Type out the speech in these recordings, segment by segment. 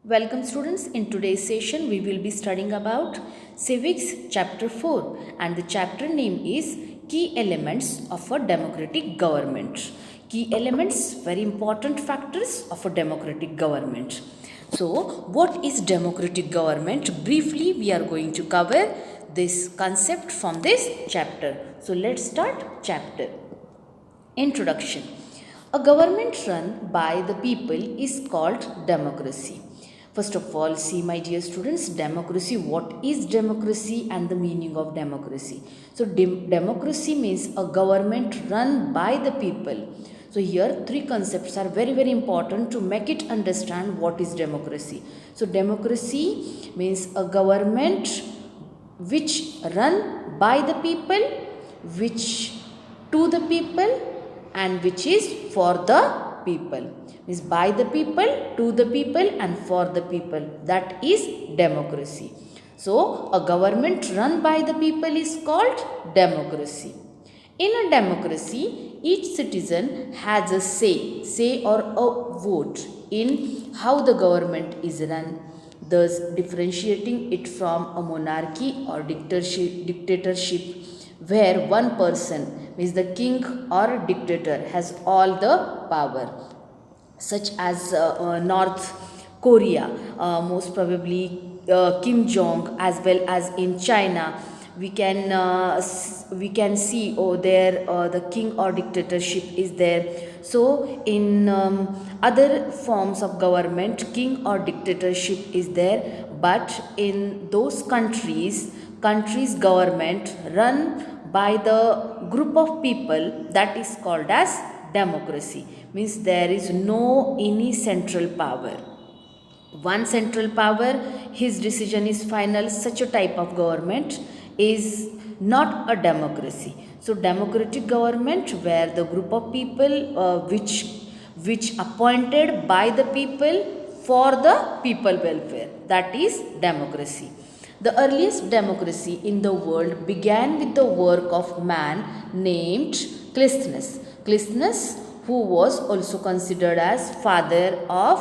Welcome students, in today's session we will be studying about civics chapter 4 and the chapter name is key elements of a democratic government. Key elements, very important factors of a democratic government. So what is democratic government? Briefly we are going to cover this concept from this chapter. So let's start chapter. Introduction. A government run by the people is called democracy. First of all, see my dear students, democracy, what is democracy and the meaning of democracy. So, democracy means a government run by the people. So, here three concepts are very important to make it understand what is democracy. So, democracy means a government which run by the people, which to the people and which is for the people, means by the people, to the people and for the people. That is democracy. So a government run by the people is called democracy. In a democracy, each citizen has a say or a vote in how the government is run, thus differentiating it from a monarchy or dictatorship where one person, means the king or dictator, has all the power, such as North Korea, most probably Kim Jong, as well as in China. We can see there the king or dictatorship is there. So in other forms of government, king or dictatorship is there, but in those countries government run by the group of people, that is called as democracy, means there is no any central power, one central power, his decision is final. Such a type of government is not a democracy. So democratic government where the group of people which appointed by the people for the people welfare, that is democracy. The earliest democracy in the world began with the work of man named Clisthenes, who was also considered as father of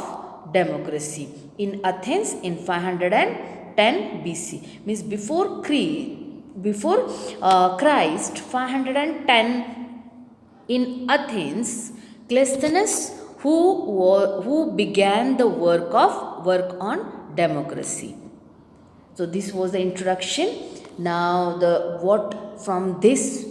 democracy, in Athens in 510 BC, means before Christ 510 in Athens, Clisthenes who began the work on democracy. So this was the introduction. Now what from this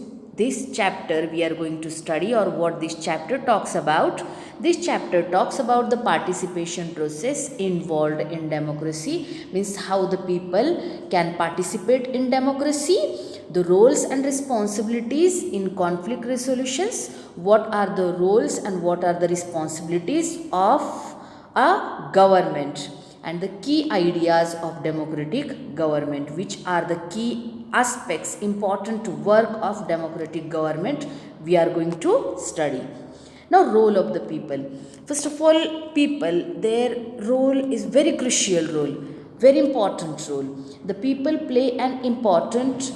chapter we are going to study, or what this chapter talks about. This chapter talks about the participation process involved in democracy, means how the people can participate in democracy, the roles and responsibilities in conflict resolutions, what are the roles and what are the responsibilities of a government, and the key ideas of democratic government, which are the key aspects important to work of democratic government we are going to study. Now role of the people. First of all, people, their role is very crucial role, very important role. The people play an important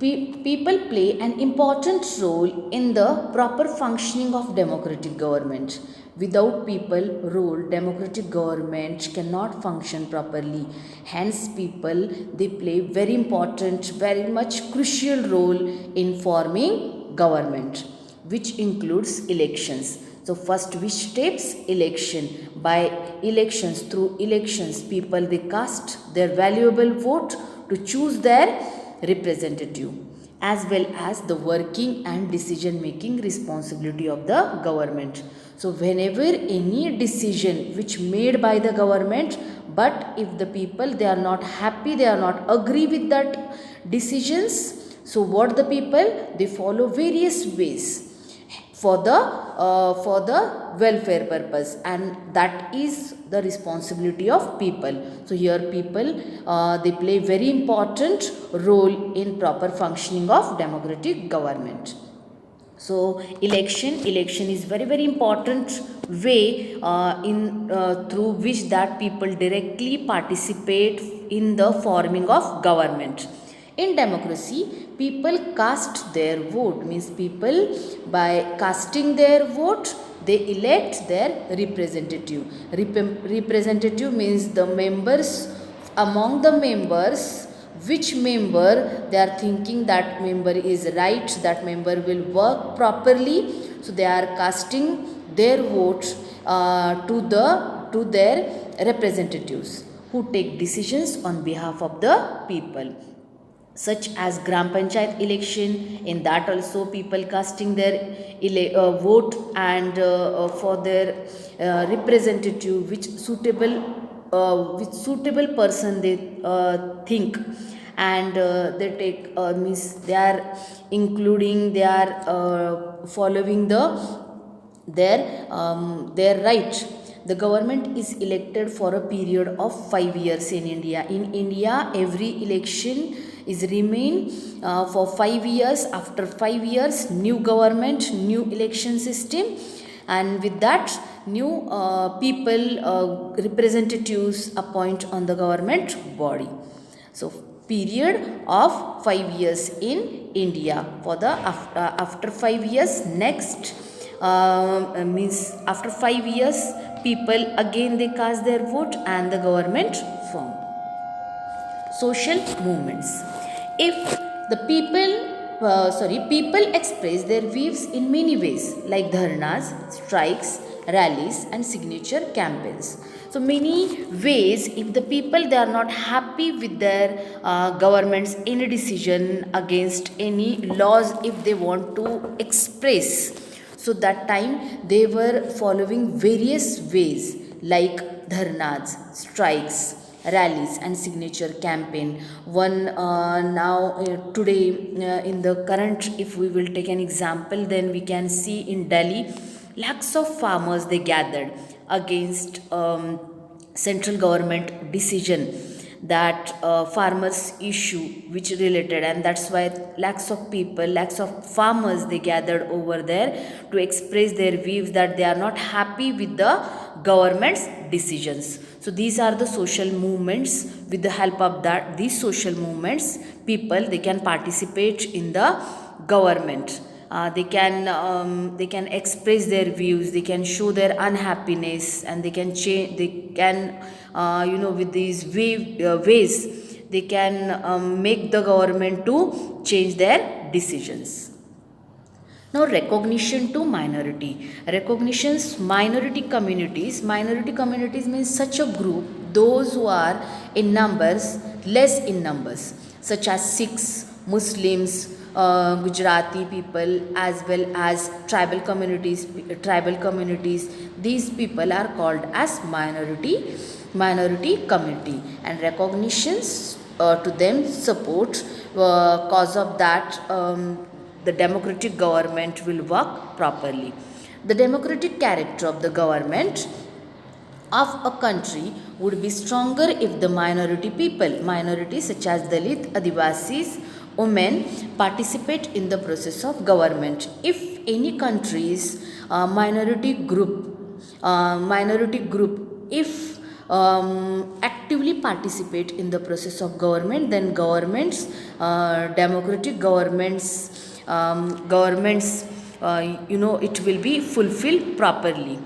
people play an important role in the proper functioning of democratic government. Without people role, democratic government cannot function properly. Hence people, they play very important, very much crucial role in forming government, which includes elections. So first, which steps? Election. By elections, through elections, people, they cast their valuable vote to choose their representative, as well as the working and decision making responsibility of the government. So whenever any decision which made by the government, but if the people, they are not happy, they are not agree with that decisions, so what the people, they follow various ways for the welfare purpose, and that is the responsibility of people. So here people, they play very important role in proper functioning of democratic government. So election is very important way in through which that people directly participate in the forming of government. In democracy, people cast their vote, means people, by casting their vote, they elect their representative. Representative means the members, among the members, which member they are thinking that member is right, that member will work properly. So they are casting their vote to their representatives who take decisions on behalf of the people, such as Gram Panchayat election. In that also people casting their vote and for their representative, which suitable person they think, and they take means they are including, they are following their right. The government is elected for a period of 5 years in India. In India, every election is remain for 5 years. After 5 years, new government, new election system, and with that, new representatives appoint on the government body. So period of 5 years in India. For the after 5 years, next means after 5 years, people again they cast their vote and the government form. Social movements. If the people express their views in many ways, like dharnas, strikes, rallies, and signature campaigns. So many ways, if the people they are not happy with their government's any decision against any laws, if they want to express, so that time they were following various ways like dharnas, strikes, rallies, and signature campaign. One now today in the current, if we will take an example, then we can see in Delhi lakhs of farmers they gathered against central government decision, that farmers issue which related, and that's why lakhs of people, lakhs of farmers they gathered over there to express their views that they are not happy with the government's decisions. So these are the social movements. With the help of that, these social movements, people they can participate in the government. They can express their views, they can show their unhappiness, and they can change, they can with these ways they can make the government to change their decisions. Now recognition to minority. Recognitions minority communities. Minority communities means such a group, those who are in numbers, less in numbers, such as Sikhs, Muslims, Gujarati people, as well as tribal communities. These people are called as minority community, and recognitions to them support cause of that the democratic government will work properly. The democratic character of the government of a country would be stronger if the minority people, minorities such as Dalit, Adivasis, women, participate in the process of government. If any country's minority group, if actively participate in the process of government, then governments, democratic governments, it will be fulfilled properly.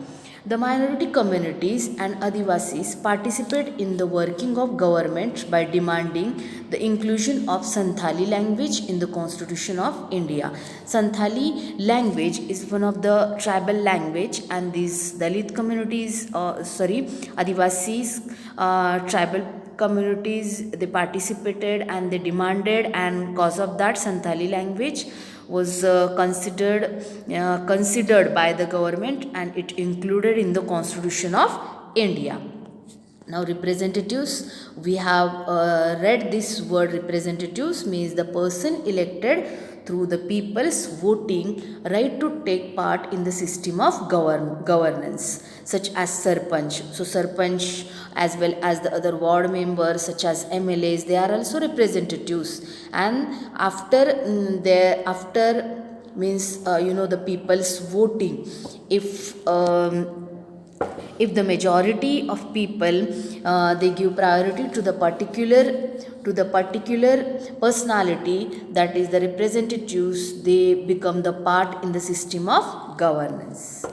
The minority communities and Adivasis participate in the working of government by demanding the inclusion of Santhali language in the Constitution of India. Santhali language is one of the tribal language, and these Dalit communities, Adivasis, tribal communities, they participated and they demanded, and cause of that Santhali language was considered by the government, and it included in the Constitution of India. Now representatives, we have read this word. Representatives means the person elected through the people's voting right to take part in the system of governance, such as Sarpanch. So Sarpanch, as well as the other ward members such as MLAs, they are also representatives. And after means the people's voting, if the majority of people they give priority to the particular personality, that is the representatives, they become the part in the system of governance.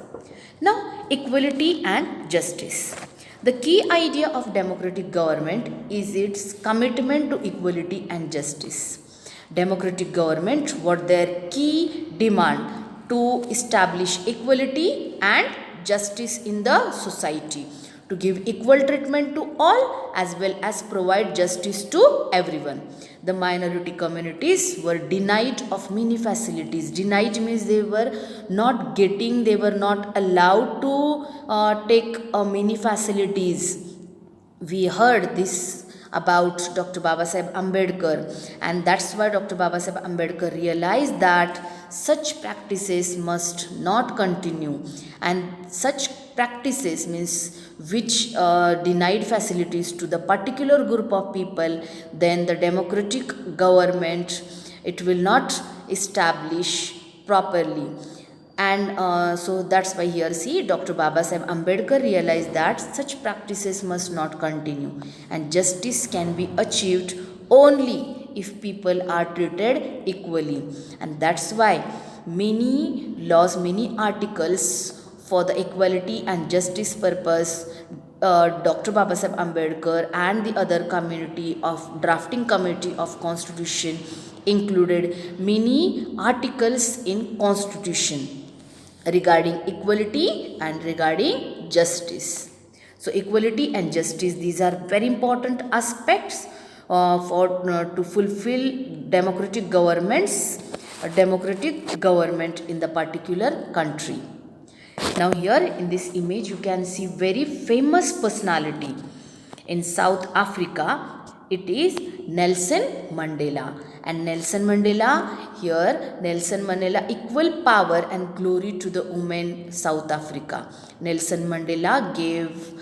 Now, equality and justice. The key idea of democratic government is its commitment to equality and justice. Democratic government, what their key demand to establish equality and justice in the society, to give equal treatment to all as well as provide justice to everyone. The minority communities were denied of many facilities. Denied means they were not getting, they were not allowed to take many facilities. We heard this about Dr. Babasaheb Ambedkar, and that's why Dr. Babasaheb Ambedkar realized that such practices must not continue, and such practices means which denied facilities to the particular group of people, then the democratic government, it will not establish properly. And so that's why here see Dr. Babasaheb Ambedkar realized that such practices must not continue, and justice can be achieved only if people are treated equally. And that's why many laws, many articles for the equality and justice purpose, Dr. Babasaheb Ambedkar and the other community of drafting committee of constitution included many articles in constitution regarding equality and regarding justice. So equality and justice, these are very important aspects to fulfill democratic governments, a democratic government in the particular country. Now here in this image you can see very famous personality in South Africa. It is Nelson Mandela. And Nelson Mandela, here Nelson Mandela, equal power and glory to the women South Africa. Nelson Mandela gave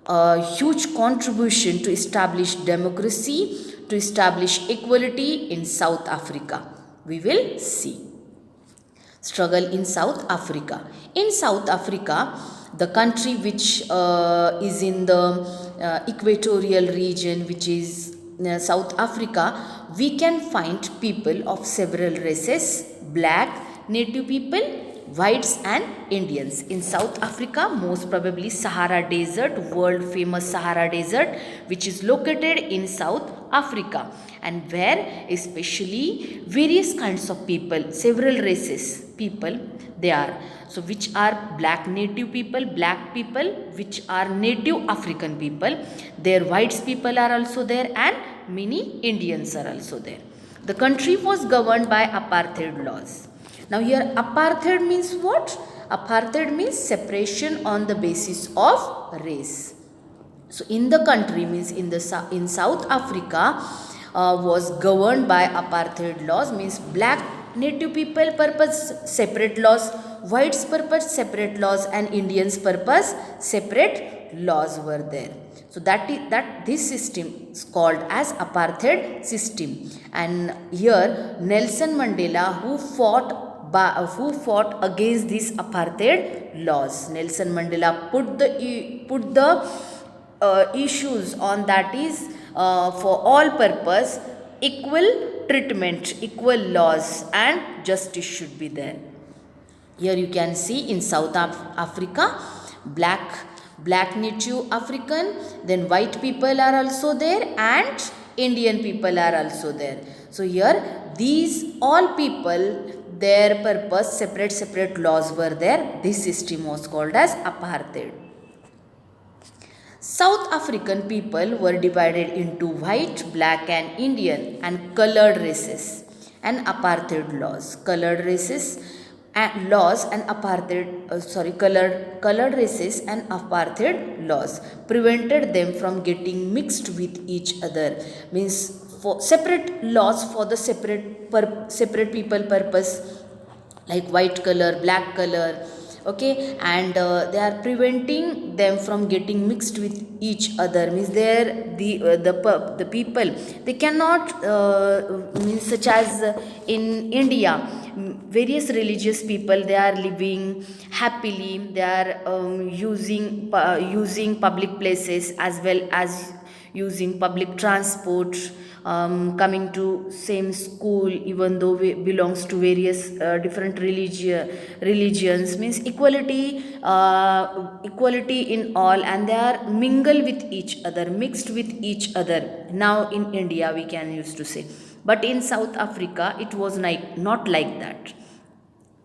a huge contribution to establish democracy, to establish equality in South Africa. We will see. Struggle in South Africa. In South Africa, the country which is in the equatorial region, which is South Africa, we can find people of several races: black, native people, whites and Indians. In South Africa, most probably Sahara Desert, world famous Sahara Desert, which is located in South Africa, and where especially various kinds of people, several races people they are. So which are black native people, black people, which are native African people, their whites people are also there, and many Indians are also there. The country was governed by apartheid laws. Now here apartheid means what? Apartheid means separation on the basis of race. So in the country means in South Africa was governed by apartheid laws, means black native people purpose separate laws, whites purpose separate laws, and Indians purpose separate laws were there. So that this system is called as apartheid system. And here Nelson Mandela, who fought against these apartheid laws. Nelson Mandela put the issues on, that is for all purpose equal treatment, equal laws and justice should be there. Here you can see in South Africa, black native African, then white people are also there, and Indian people are also there. So here these all people, their purpose separate laws were there. This system was called as apartheid. South African people were divided into white, black and Indian and colored races and apartheid laws. Colored races and laws and apartheid, colored races and apartheid laws prevented them from getting mixed with each other. Means for separate laws for the separate people purpose, like white color, black color, okay, and they are preventing them from getting mixed with each other. Means the people, they cannot means such as in India, various religious people, they are living happily, they are using public places as well as using public transport, coming to same school even though we belongs to various different religions, means equality in all, and they are mingle with each other, mixed with each other. Now in India we can use to say, but in South Africa it was not like that.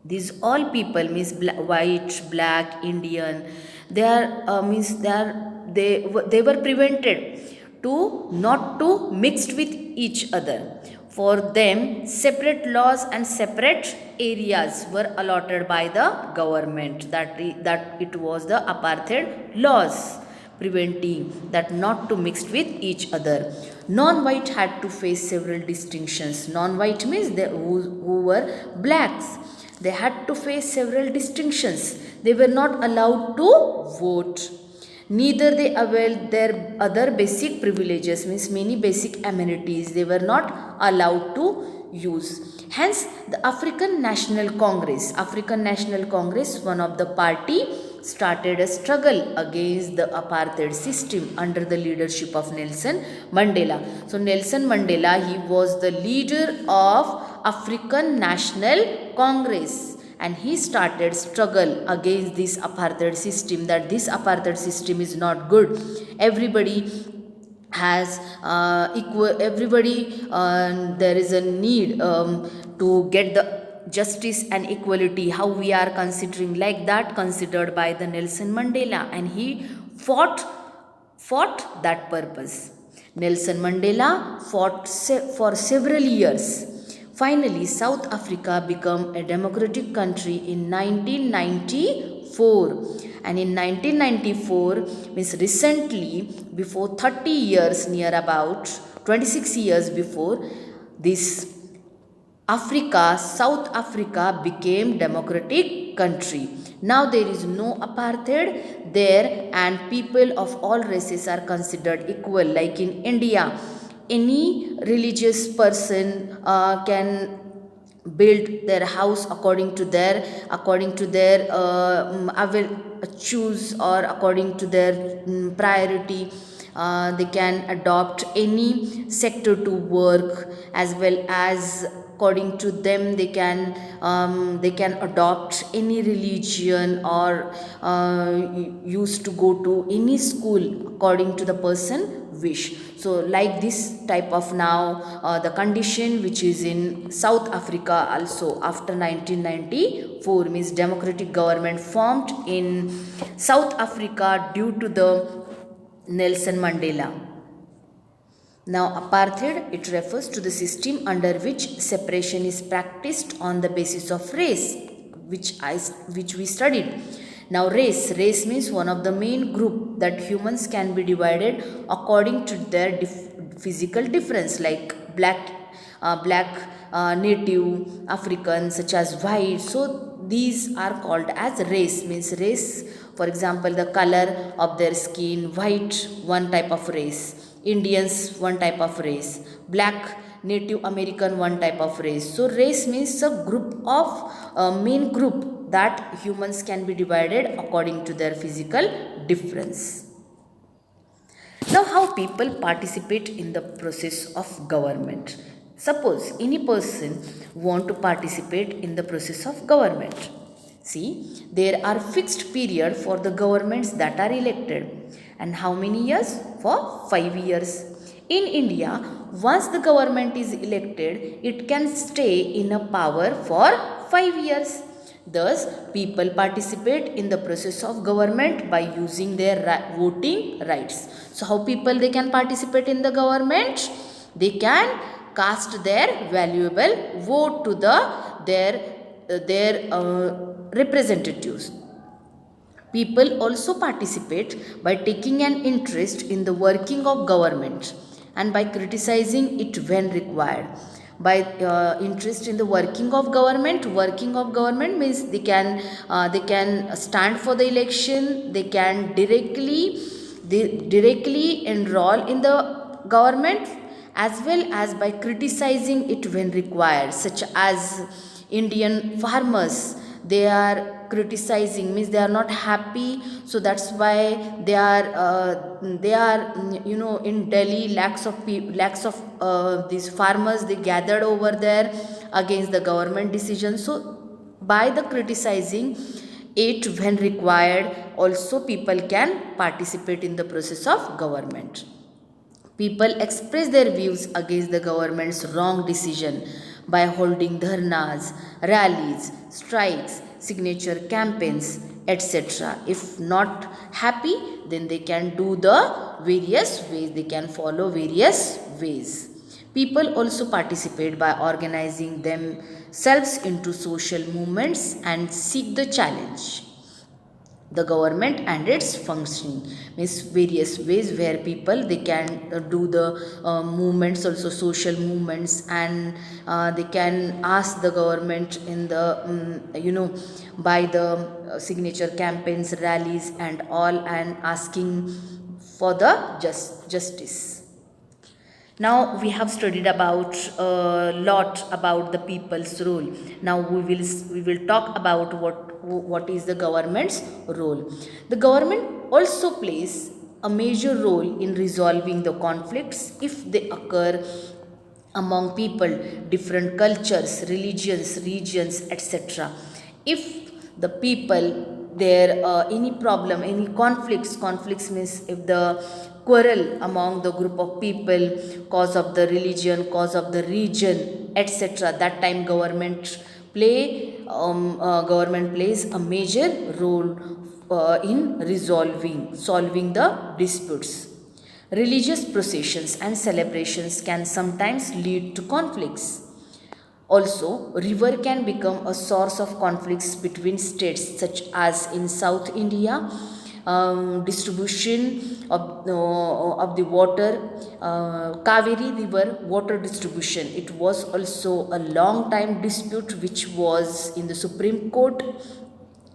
These all people means white, black, Indian, they are means they were prevented to not to mixed with each other. For them separate laws and separate areas were allotted by the government, that it was the apartheid laws preventing that not to mix with each other. Non-white had to face several distinctions. Non-white means who were blacks. They had to face several distinctions. They were not allowed to vote. Neither they availed their other basic privileges, means many basic amenities they were not allowed to use. Hence, the African National Congress, one of the party, started a struggle against the apartheid system under the leadership of Nelson Mandela. So Nelson Mandela, he was the leader of African National Congress, and he started struggle against this apartheid system, that this apartheid system is not good. Everybody has there is a need to get the justice and equality, how we are considering like that considered by the Nelson Mandela, and he fought that purpose. Nelson Mandela fought for several years. Finally, South Africa became a democratic country in 1994. And in 1994, means recently, before 30 years, near about 26 years before, this South Africa became democratic country. Now there is no apartheid there, and people of all races are considered equal. Like in India, any religious person can build their house according to their choose, or according to their priority. They can adopt any sector to work, as well as according to them they can adopt any religion, or used to go to any school according to the person wish. So like this type of now the condition which is in South Africa also after 1994, means democratic government formed in South Africa due to the Nelson Mandela. Now apartheid, it refers to the system under which separation is practiced on the basis of race, which we studied. Now race means one of the main group that humans can be divided according to their physical difference, like black, native, African, such as white. So these are called as race. Means race, for example, the color of their skin. White, one type of race. Indians, one type of race. Black, Native American, one type of race. So race means a group of main group that humans can be divided according to their physical difference. Now how people participate in the process of government. Suppose any person want to participate in the process of government. See, there are fixed period for the governments that are elected. And how many years? For 5 years. In India, once the government is elected, it can stay in a power for 5 years. Thus, people participate in the process of government by using their voting rights. So, how people they can participate in the government? They can cast their valuable vote to their representatives. People also participate by taking an interest in the working of government and by criticizing it when required. By interest in the working of government means they can stand for the election, they can directly enroll in the government, as well as by criticizing it when required, such as Indian farmers. they are criticizing, means they are not happy, so that's why they are in Delhi, lakhs of these farmers, they gathered over there against the government decision. So by the criticizing it when required, also people can participate in the process of government. People express their views against the government's wrong decision by holding dharnas, rallies, strikes, signature campaigns, etc. If not happy, then they can do the various ways, they can follow various ways. People also participate by organizing themselves into social movements and seek the challenge the government and its functioning, means various ways where people they can do the movements, also social movements, and they can ask the government in the by the signature campaigns, rallies and all, and asking for the justice. Now we have studied about a lot about the people's role. Now we will talk about what is the government's role. The government also plays a major role in resolving the conflicts if they occur among people, different cultures, religions, regions, etc. If the people there any problem, any conflicts means if the quarrel among the group of people, cause of the religion, cause of the region, etc., that time government plays a major role in solving the disputes. Religious processions and celebrations can sometimes lead to conflicts. Also, river can become a source of conflicts between states, such as in South India. Distribution of the water, Kaveri river water distribution, it was also a long time dispute which was in the Supreme Court.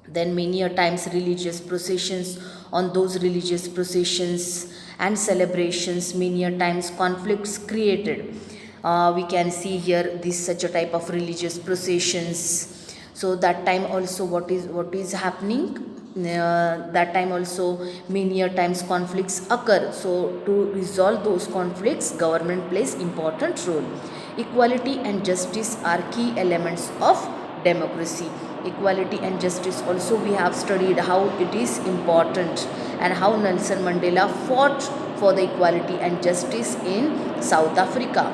Then many a times religious processions, on those religious processions and celebrations, many a times conflicts created. We can see here this such a type of religious processions. So that time also what is happening, that time also many a times conflicts occur. So to resolve those conflicts, government plays important role. Equality and justice are key elements of democracy. Equality and justice also we have studied how it is important, and how Nelson Mandela fought for the equality and justice in South Africa.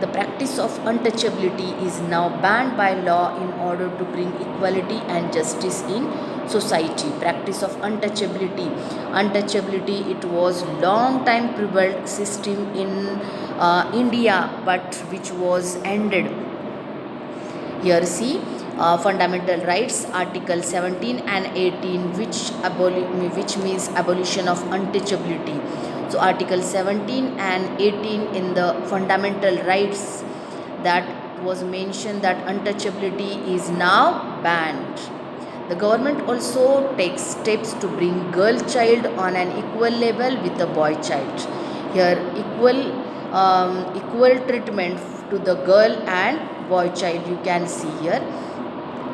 The practice of untouchability is now banned by law in order to bring equality and justice in society. Practice of untouchability, it was long time prevalent system in India, but which was ended. Here see fundamental rights, article 17 and 18, which means abolition of untouchability. So article 17 and 18 in the fundamental rights, that was mentioned that untouchability is now banned. The government also takes steps to bring girl child on an equal level with the boy child. Here equal treatment to the girl and boy child you can see here.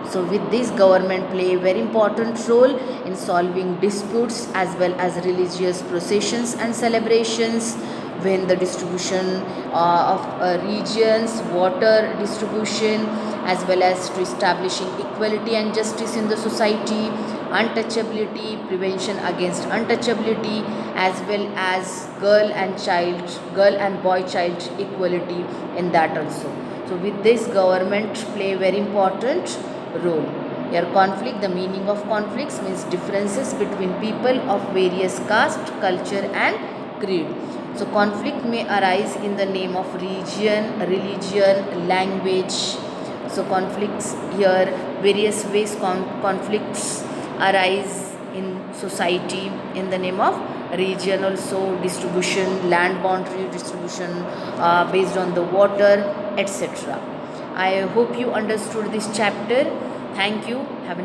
So with this, government play a very important role in solving disputes as well as religious processions and celebrations, when the distribution of regions, water distribution, as well as to establishing equality and justice in the society, untouchability, prevention against untouchability, as well as girl and boy child equality in that also. So with this, government play a very important role. Here conflict, the meaning of conflicts means differences between people of various caste, culture and creed. So conflict may arise in the name of region, religion, language. So conflicts here, various ways conflicts arise in society in the name of region, also distribution, land boundary distribution based on the water, etc. I hope you understood this chapter. Thank you. Have a nice